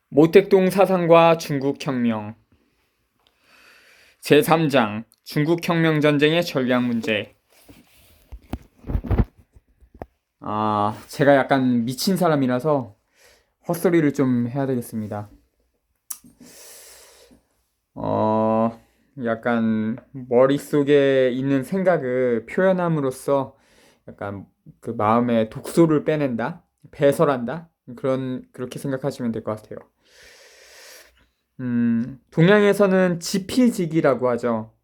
모택동 사상과 중국혁명 제3장 중국혁명 전쟁의 전략 문제. 제가 약간 미친 사람이라서 헛소리를 좀 해야 되겠습니다. 약간 머릿속에 있는 생각을 표현함으로써 약간 그 마음에 독소를 빼낸다? 배설한다? 그렇게 생각하시면 될 것 같아요. 동양에서는 지피지기라고 하죠.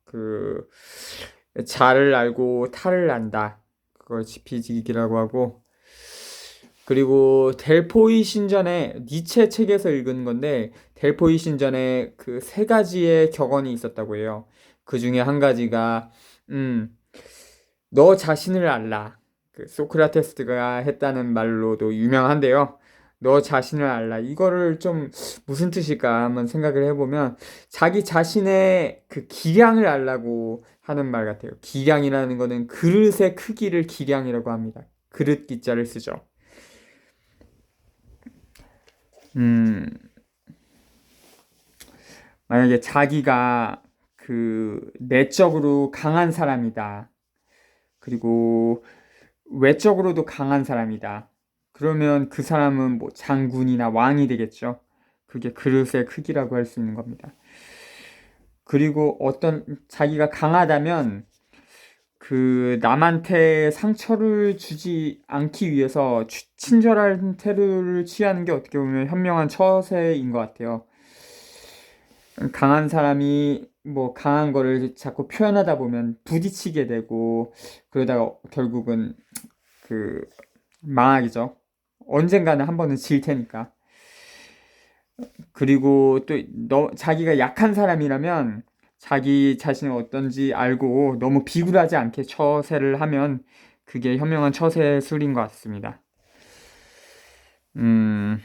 자를 알고 타를 안다. 그걸 지피지기라고 하고, 그리고 델포이 신전에 니체 책에서 읽은 건데, 델포이 신전에 그 세 가지의 격언이 있었다고 해요. 그 중에 한 가지가, 너 자신을 알라. 그 소크라테스가 했다는 말로도 유명한데요. 너 자신을 알라. 이거를 좀 무슨 뜻일까 한번 생각을 해보면 자기 자신의 그 기량을 알라고 하는 말 같아요. 기량이라는 거는 그릇의 크기를 기량이라고 합니다. 그릇 기자를 쓰죠. 음, 만약에 자기가 그 내적으로 강한 사람이다. 그리고 외적으로도 강한 사람이다. 그러면 그 사람은 뭐 장군이나 왕이 되겠죠. 그게 그릇의 크기라고 할 수 있는 겁니다. 그리고 어떤 자기가 강하다면 그 남한테 상처를 주지 않기 위해서 친절한 태도를 취하는 게 어떻게 보면 현명한 처세인 것 같아요. 강한 사람이 뭐 강한 거를 자꾸 표현하다 보면 부딪히게 되고 그러다가 결국은 그 망하기죠. 언젠가는 한 번은 질 테니까. 그리고 또 자기가 약한 사람이라면 자기 자신이 어떤지 알고 너무 비굴하지 않게 처세를 하면 그게 현명한 처세술인 것 같습니다. 음,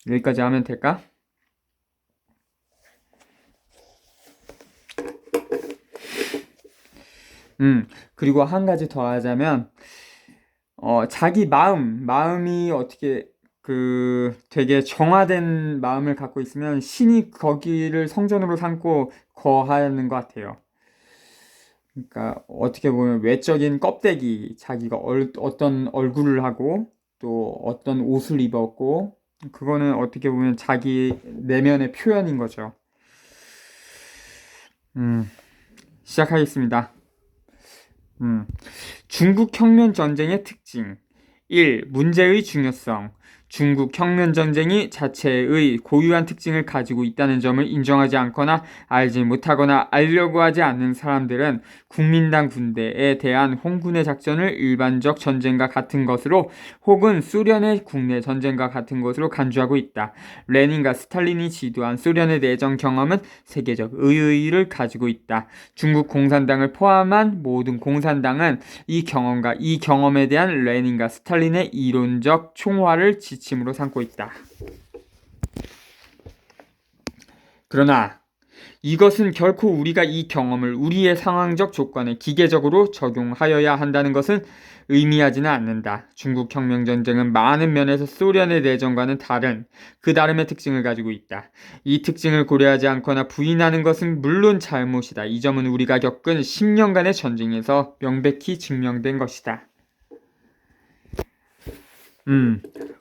여기까지 하면 될까? 그리고 한 가지 더 하자면, 자기 마음이 어떻게 되게 정화된 마음을 갖고 있으면 신이 거기를 성전으로 삼고 거하는 것 같아요. 그러니까 어떻게 보면 외적인 껍데기, 자기가 어떤 얼굴을 하고 또 어떤 옷을 입었고 그거는 어떻게 보면 자기 내면의 표현인 거죠. 음, 시작하겠습니다. 음, 중국 혁명 전쟁의 특징. 1. 문제의 중요성. 중국 혁명 전쟁이 자체의 고유한 특징을 가지고 있다는 점을 인정하지 않거나 알지 못하거나 알려고 하지 않는 사람들은 국민당 군대에 대한 홍군의 작전을 일반적 전쟁과 같은 것으로 혹은 소련의 국내 전쟁과 같은 것으로 간주하고 있다. 레닌과 스탈린이 지도한 소련의 내정 경험은 세계적 의의를 가지고 있다. 중국 공산당을 포함한 모든 공산당은 이 경험과 이 경험에 대한 레닌과 스탈린의 이론적 총화를 지침으로 삼고 있다. 그러나 이것은 결코 우리가 이 경험을 우리의 상황적 조건에 기계적으로 적용하여야 한다는 것은 의미하지는 않는다. 중국 혁명전쟁은 많은 면에서 소련의 내전과는 다른 그 다름의 특징을 가지고 있다. 이 특징을 고려하지 않거나 부인하는 것은 물론 잘못이다. 이 점은 우리가 겪은 10년간의 전쟁에서 명백히 증명된 것이다.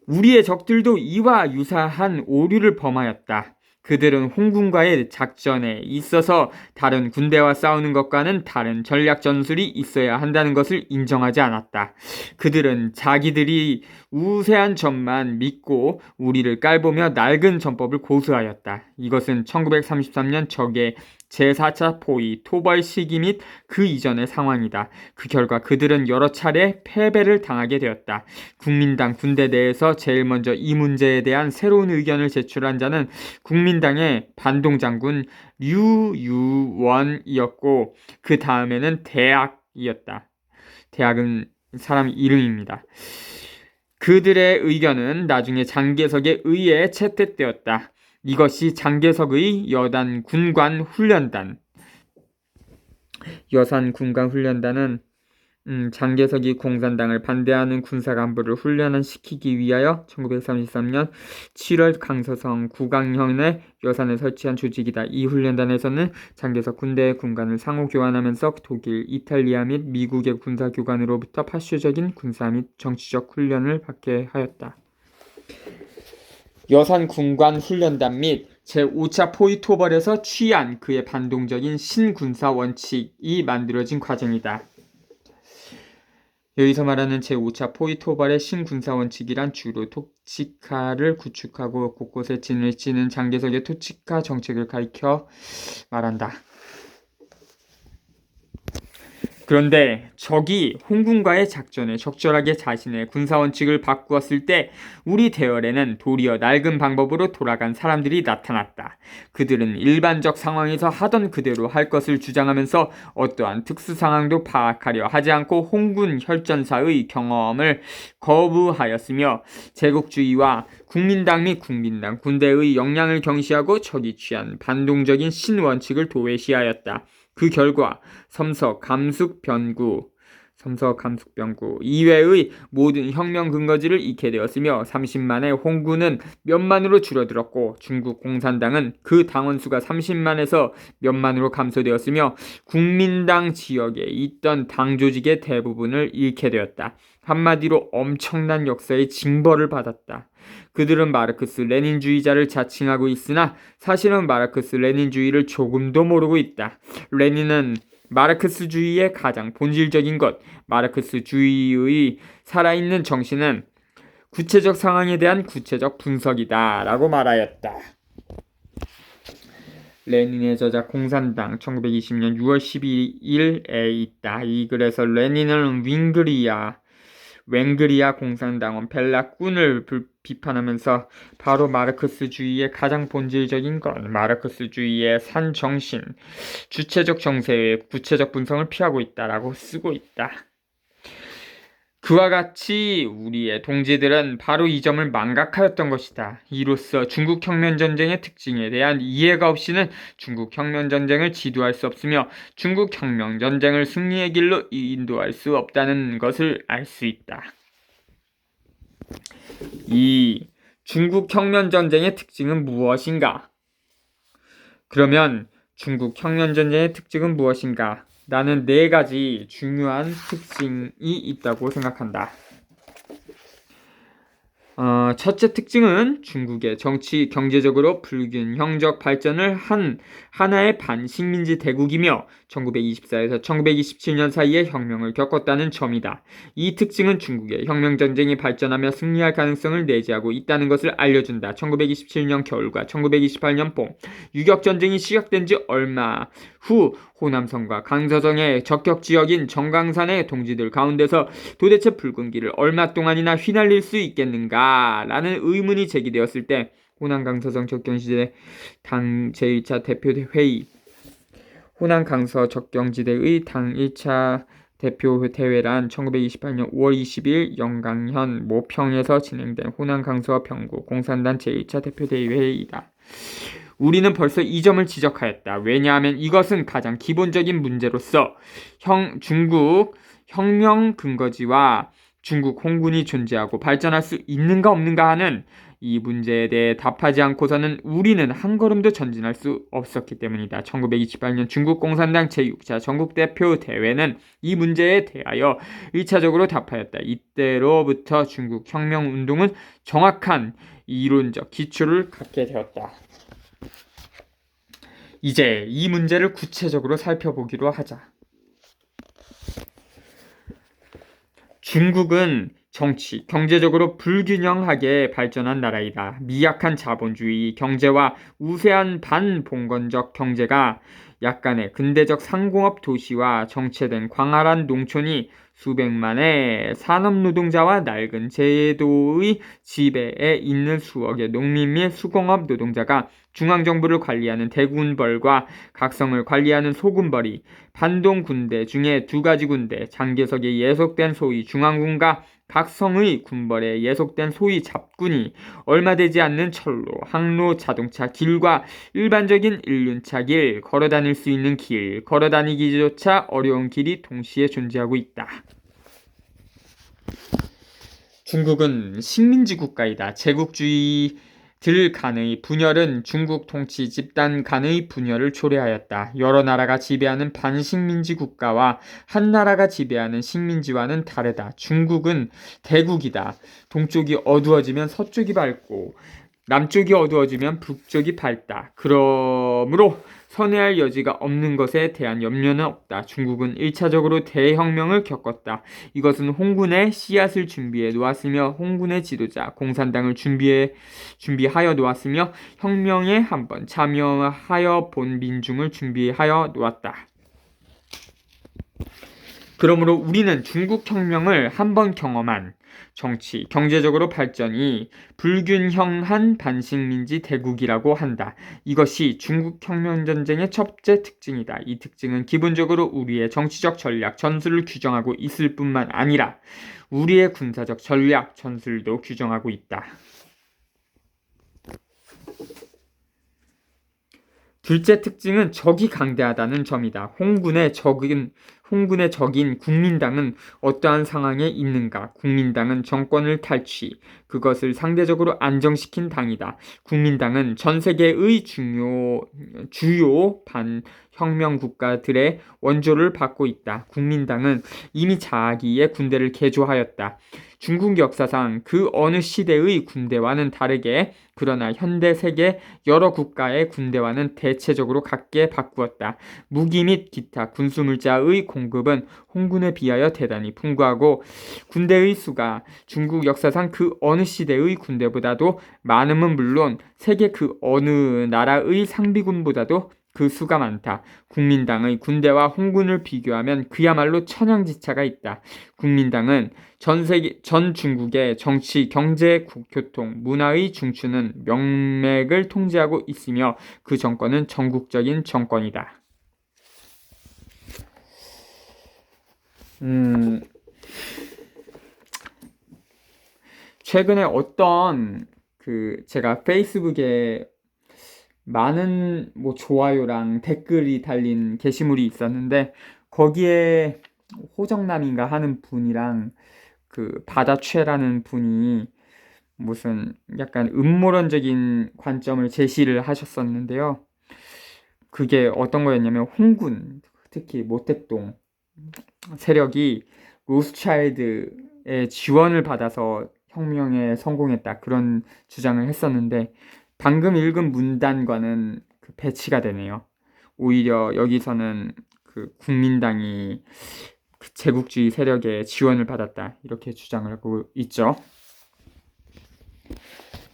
우리의 적들도 이와 유사한 오류를 범하였다. 그들은 홍군과의 작전에 있어서 다른 군대와 싸우는 것과는 다른 전략 전술이 있어야 한다는 것을 인정하지 않았다. 그들은 자기들이 우세한 점만 믿고 우리를 깔보며 낡은 전법을 고수하였다. 이것은 1933년 적의 제4차 포위, 토벌 시기 및 그 이전의 상황이다. 그 결과 그들은 여러 차례 패배를 당하게 되었다. 국민당 군대 내에서 제일 먼저 이 문제에 대한 새로운 의견을 제출한 자는 국민당의 반동장군 류유원이었고 그 다음에는 대학이었다. 대학은 사람 이름입니다. 그들의 의견은 나중에 장개석에 의해 채택되었다. 이것이 장개석의 여단 군관 훈련단. 여산 군관 훈련단은 장개석이 공산당을 반대하는 군사간부를 훈련시키기 위하여 1933년 7월 강서성 구강현에 여산에 설치한 조직이다. 이 훈련단에서는 장개석 군대의 군관을 상호 교환하면서 독일, 이탈리아 및 미국의 군사교관으로부터 파쇼적인 군사 및 정치적 훈련을 받게 하였다. 여산 군관 훈련단 및 제5차 포위토벌에서 취한 그의 반동적인 신군사 원칙이 만들어진 과정이다. 여기서 말하는 제5차 포위토벌의 신군사원칙이란 주로 토치카를 구축하고 곳곳에 진을 치는 장개석의 토치카 정책을 가리켜 말한다. 그런데 적이 홍군과의 작전에 적절하게 자신의 군사원칙을 바꾸었을 때 우리 대열에는 도리어 낡은 방법으로 돌아간 사람들이 나타났다. 그들은 일반적 상황에서 하던 그대로 할 것을 주장하면서 어떠한 특수상황도 파악하려 하지 않고 홍군 혈전사의 경험을 거부하였으며 제국주의와 국민당 및 국민당 군대의 역량을 경시하고 적이 취한 반동적인 신원칙을 도외시하였다. 그 결과 섬서 감숙 변구 이외의 모든 혁명 근거지를 잃게 되었으며 30만의 홍군은 몇만으로 줄어들었고 중국 공산당은 그 당원수가 30만에서 몇만으로 감소되었으며 국민당 지역에 있던 당 조직의 대부분을 잃게 되었다. 한마디로 엄청난 역사의 징벌을 받았다. 그들은 마르크스 레닌주의자를 자칭하고 있으나 사실은 마르크스 레닌주의를 조금도 모르고 있다. 레닌은 마르크스주의의 가장 본질적인 것, 마르크스주의의 살아있는 정신은 구체적 상황에 대한 구체적 분석이다 라고 말하였다. 레닌의 저작 공산당 1920년 6월 12일에 있다. 이 글에서 레닌은 웽그리아 공산당원 벨라꾼을 비판하면서 바로 마르크스주의의 가장 본질적인 것, 마르크스주의의 산 정신, 주체적 정세의 구체적 분석을 피하고 있다라고 쓰고 있다. 그와 같이 우리의 동지들은 바로 이 점을 망각하였던 것이다. 이로써 중국혁명전쟁의 특징에 대한 이해가 없이는 중국혁명전쟁을 지도할 수 없으며 중국혁명전쟁을 승리의 길로 인도할 수 없다는 것을 알 수 있다. 이 중국혁명전쟁의 특징은 무엇인가? 그러면 중국혁명전쟁의 특징은 무엇인가? 나는 4가지 중요한 특징이 있다고 생각한다. 첫째 특징은 중국의 정치, 경제적으로 불균형적 발전을 한 하나의 반식민지 대국이며 1924에서 1927년 사이에 혁명을 겪었다는 점이다. 이 특징은 중국의 혁명전쟁이 발전하며 승리할 가능성을 내재하고 있다는 것을 알려준다. 1927년 겨울과 1928년 봄, 유격전쟁이 시작된 지 얼마 후 호남성과 강서성의 접경지역인 정강산의 동지들 가운데서 도대체 붉은 길을 얼마 동안이나 휘날릴 수 있겠는가? 라는 의문이 제기되었을 때 호남 강서성 접경지대 당 제1차 대표회의 호남 강서 접경지대의 당 1차 대표대회란 1928년 5월 20일 영강현 모평에서 진행된 호남 강서 병구 공산당 제1차 대표대회이다. 우리는 벌써 이 점을 지적하였다. 왜냐하면 이것은 가장 기본적인 문제로서 중국 혁명 근거지와 중국 홍군이 존재하고 발전할 수 있는가 없는가 하는 이 문제에 대해 답하지 않고서는 우리는 한 걸음도 전진할 수 없었기 때문이다. 1928년 중국 공산당 제6차 전국대표 대회는 이 문제에 대하여 1차적으로 답하였다. 이때로부터 중국 혁명운동은 정확한 이론적 기초를 갖게 되었다. 이제 이 문제를 구체적으로 살펴보기로 하자. 중국은 정치, 경제적으로 불균형하게 발전한 나라이다. 미약한 자본주의 경제와 우세한 반봉건적 경제가 약간의 근대적 상공업 도시와 정체된 광활한 농촌이 수백만의 산업노동자와 낡은 제도의 지배에 있는 수억의 농민 및 수공업 노동자가 중앙정부를 관리하는 대군벌과 각성을 관리하는 소군벌이 반동 군대 중에 2가지 군대, 장개석에 예속된 소위 중앙군과 각성의 군벌에 예속된 소위 잡군이 얼마 되지 않는 철로, 항로, 자동차, 길과 일반적인 일륜차 길, 걸어다닐 수 있는 길, 걸어다니기조차 어려운 길이 동시에 존재하고 있다. 중국은 식민지 국가이다. 제국주의들 간의 분열은 중국 통치 집단 간의 분열을 초래하였다. 여러 나라가 지배하는 반식민지 국가와 한 나라가 지배하는 식민지와는 다르다. 중국은 대국이다. 동쪽이 어두워지면 서쪽이 밝고 남쪽이 어두워지면 북쪽이 밝다. 그러므로 선회할 여지가 없는 것에 대한 염려는 없다. 중국은 1차적으로 대혁명을 겪었다. 이것은 홍군의 씨앗을 준비해 놓았으며 홍군의 지도자 공산당을 준비하여 놓았으며 혁명에 한번 참여하여 본 민중을 준비하여 놓았다. 그러므로 우리는 중국 혁명을 한번 경험한 정치, 경제적으로 발전이 불균형한 반식민지 대국이라고 한다. 이것이 중국 혁명전쟁의 첫째 특징이다. 이 특징은 기본적으로 우리의 정치적 전략, 전술을 규정하고 있을 뿐만 아니라 우리의 군사적 전략, 전술도 규정하고 있다. 둘째 특징은 적이 강대하다는 점이다. 홍군의 적인 국민당은 어떠한 상황에 있는가? 국민당은 정권을 탈취, 그것을 상대적으로 안정시킨 당이다. 국민당은 전 세계의 주요 반혁명 국가들의 원조를 받고 있다. 국민당은 이미 자기의 군대를 개조하였다. 중국 역사상 그 어느 시대의 군대와는 다르게 그러나 현대 세계 여러 국가의 군대와는 대체적으로 같게 바꾸었다. 무기 및 기타 군수물자의 공급은 홍군에 비하여 대단히 풍부하고 군대의 수가 중국 역사상 그 어느 시대의 군대보다도 많음은 물론 세계 그 어느 나라의 상비군보다도 그 수가 많다. 국민당의 군대와 홍군을 비교하면 그야말로 천양지차가 있다. 국민당은 전 중국의 정치, 경제, 교통, 문화의 중추는 명맥을 통제하고 있으며 그 정권은 전국적인 정권이다. 최근에 어떤 제가 페이스북에 많은 좋아요랑 댓글이 달린 게시물이 있었는데 거기에 호정남인가 하는 분이랑 바다최라는 분이 무슨 약간 음모론적인 관점을 제시를 하셨었는데요. 그게 어떤 거였냐면 홍군, 특히 모택동 세력이 로스차일드의 지원을 받아서 혁명에 성공했다. 그런 주장을 했었는데 방금 읽은 문단과는 배치가 되네요. 오히려 여기서는 국민당이 제국주의 세력의 지원을 받았다. 이렇게 주장을 하고 있죠.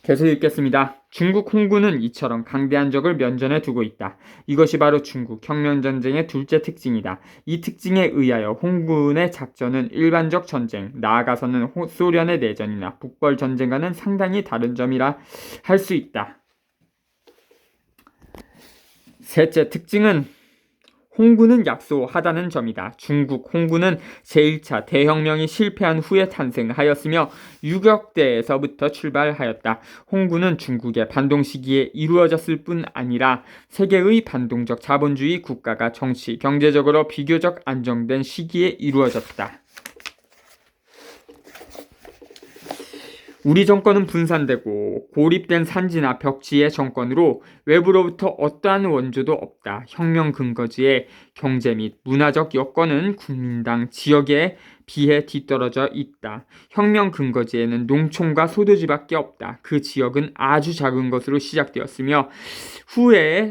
계속 읽겠습니다. 중국 홍군은 이처럼 강대한 적을 면전에 두고 있다. 이것이 바로 중국 혁명전쟁의 둘째 특징이다. 이 특징에 의하여 홍군의 작전은 일반적 전쟁, 나아가서는 소련의 내전이나 북벌 전쟁과는 상당히 다른 점이라 할 수 있다. 셋째 특징은 홍군은 약소하다는 점이다. 중국 홍군은 제1차 대혁명이 실패한 후에 탄생하였으며 유격대에서부터 출발하였다. 홍군은 중국의 반동 시기에 이루어졌을 뿐 아니라 세계의 반동적 자본주의 국가가 정치, 경제적으로 비교적 안정된 시기에 이루어졌다. 우리 정권은 분산되고 고립된 산지나 벽지의 정권으로 외부로부터 어떠한 원조도 없다. 혁명 근거지의 경제 및 문화적 여건은 국민당 지역에 비해 뒤떨어져 있다. 혁명 근거지에는 농촌과 소도지밖에 없다. 그 지역은 아주 작은 것으로 시작되었으며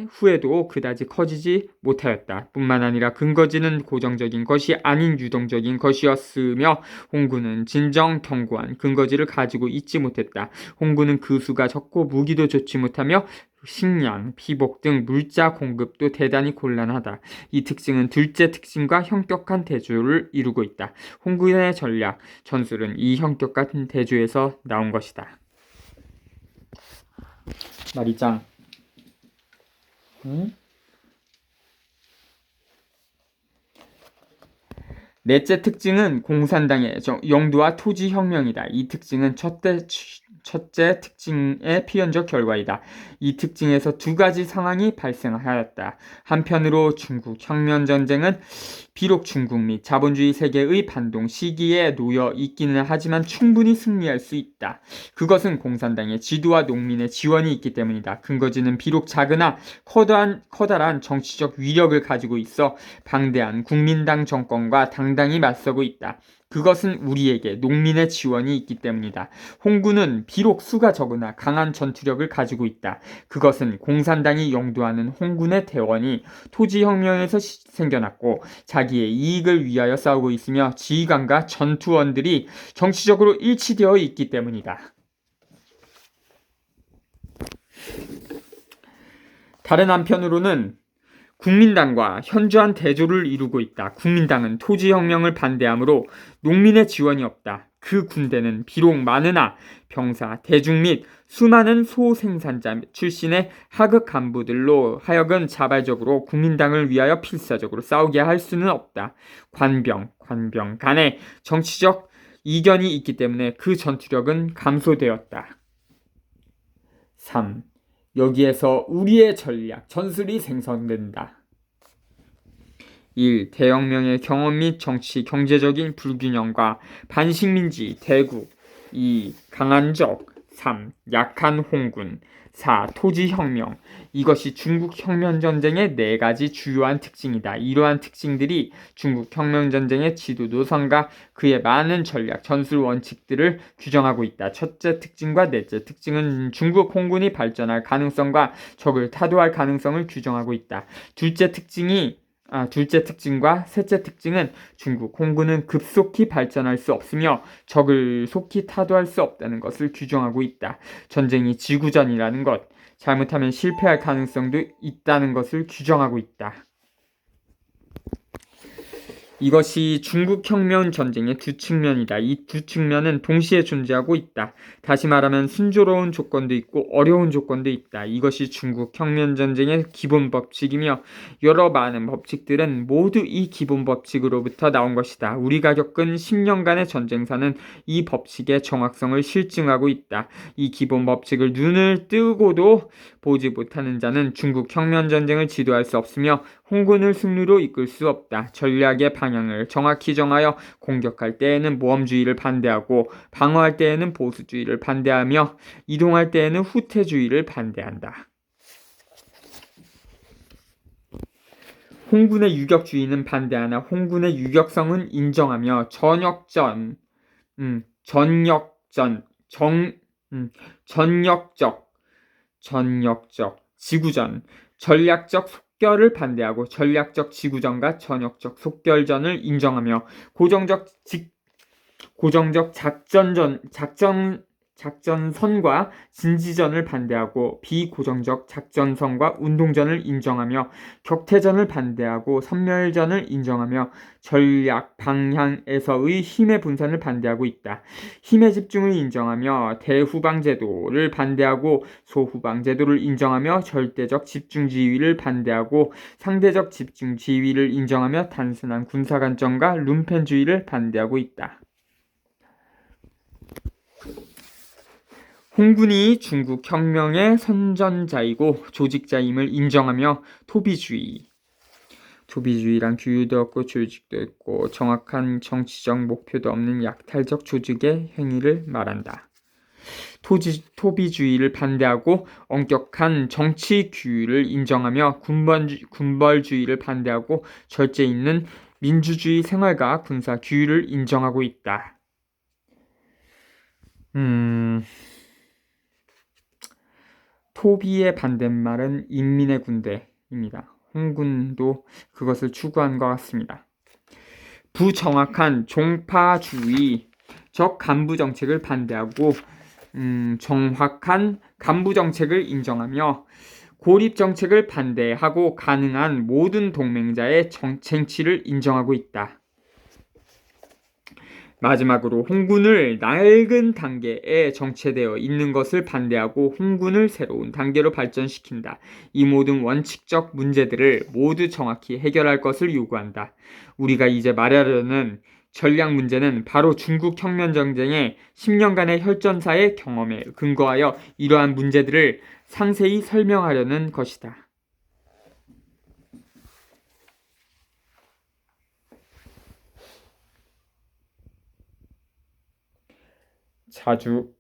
후에도 그다지 커지지 못하였다. 뿐만 아니라 근거지는 고정적인 것이 아닌 유동적인 것이었으며 홍군은 진정 견고한 근거지를 가지고 있지 못했다. 홍군은 그 수가 적고 무기도 좋지 못하며 식량, 피복 등 물자 공급도 대단히 곤란하다. 이 특징은 둘째 특징과 형격한 대조를 이루고 있다. 홍군의 전략, 전술은 이 형격한 대조에서 나온 것이다. 말이짱. 넷째 특징은 공산당의 영도와 토지 혁명이다. 이 특징은 첫째 특징의 필연적 결과이다. 이 특징에서 두 가지 상황이 발생하였다. 한편으로 중국 혁명전쟁은 비록 중국 및 자본주의 세계의 반동 시기에 놓여 있기는 하지만 충분히 승리할 수 있다. 그것은 공산당의 지도와 농민의 지원이 있기 때문이다. 근거지는 비록 작으나 커다란 정치적 위력을 가지고 있어 방대한 국민당 정권과 당당히 맞서고 있다. 그것은 우리에게 농민의 지원이 있기 때문이다. 홍군은 비록 수가 적으나 강한 전투력을 가지고 있다. 그것은 공산당이 영도하는 홍군의 대원이 토지혁명에서 생겨났고 자기의 이익을 위하여 싸우고 있으며 지휘관과 전투원들이 정치적으로 일치되어 있기 때문이다. 다른 한편으로는 국민당과 현저한 대조를 이루고 있다. 국민당은 토지혁명을 반대하므로 농민의 지원이 없다. 그 군대는 비록 많으나 병사, 대중 및 수많은 소생산자 출신의 하급 간부들로 하여금 자발적으로 국민당을 위하여 필사적으로 싸우게 할 수는 없다. 관병 간에 정치적 이견이 있기 때문에 그 전투력은 감소되었다. 3. 여기에서 우리의 전략, 전술이 생성된다. 1. 대혁명의 경험 및 정치, 경제적인 불균형과 반식민지, 대국. 2. 강한 적. 3. 약한 홍군. 4. 토지혁명. 이것이 중국 혁명전쟁의 4가지 주요한 특징이다. 이러한 특징들이 중국 혁명전쟁의 지도 노선과 그의 많은 전략, 전술 원칙들을 규정하고 있다. 첫째 특징과 넷째 특징은 중국 홍군이 발전할 가능성과 적을 타도할 가능성을 규정하고 있다. 둘째 특징과 셋째 특징은 중국 홍군은 급속히 발전할 수 없으며 적을 속히 타도할 수 없다는 것을 규정하고 있다. 전쟁이 지구전이라는 것, 잘못하면 실패할 가능성도 있다는 것을 규정하고 있다. 이것이 중국 혁명 전쟁의 두 측면이다. 이 두 측면은 동시에 존재하고 있다. 다시 말하면 순조로운 조건도 있고 어려운 조건도 있다. 이것이 중국 혁명 전쟁의 기본 법칙이며 여러 많은 법칙들은 모두 이 기본 법칙으로부터 나온 것이다. 우리가 겪은 10년간의 전쟁사는 이 법칙의 정확성을 실증하고 있다. 이 기본 법칙을 눈을 뜨고도 보지 못하는 자는 중국 혁명 전쟁을 지도할 수 없으며 홍군을 승리로 이끌 수 없다. 전략의 방향을 정확히 정하여 공격할 때에는 모험주의를 반대하고 방어할 때에는 보수주의를 반대하며 이동할 때에는 후퇴주의를 반대한다. 홍군의 유격주의는 반대하나 홍군의 유격성은 인정하며 전역적, 지구전, 전략적 속결을 반대하고 전략적 지구전과 전역적 속결전을 인정하며 고정적 작전선과 진지전을 반대하고 비고정적 작전선과 운동전을 인정하며 격퇴전을 반대하고 선멸전을 인정하며 전략 방향에서의 힘의 분산을 반대하고 있다. 힘의 집중을 인정하며 대후방제도를 반대하고 소후방제도를 인정하며 절대적 집중지휘를 반대하고 상대적 집중지휘를 인정하며 단순한 군사관점과 룸펜주의를 반대하고 있다. 홍군이 중국 혁명의 선전자이고 조직자임을 인정하며 토비주의란 규율도 없고 조직도 없고 정확한 정치적 목표도 없는 약탈적 조직의 행위를 말한다. 토비주의를 반대하고 엄격한 정치 규율을 인정하며 군벌주의를 반대하고 절제 있는 민주주의 생활과 군사 규율을 인정하고 있다. 토비의 반대말은 인민의 군대입니다. 홍군도 그것을 추구한 것 같습니다. 부정확한 종파주의적 간부 정책을 반대하고 정확한 간부 정책을 인정하며 고립 정책을 반대하고 가능한 모든 동맹자의 쟁취를 인정하고 있다. 마지막으로 홍군을 낡은 단계에 정체되어 있는 것을 반대하고 홍군을 새로운 단계로 발전시킨다. 이 모든 원칙적 문제들을 모두 정확히 해결할 것을 요구한다. 우리가 이제 말하려는 전략 문제는 바로 중국 혁명 전쟁의 10년간의 혈전사의 경험에 근거하여 이러한 문제들을 상세히 설명하려는 것이다. 자주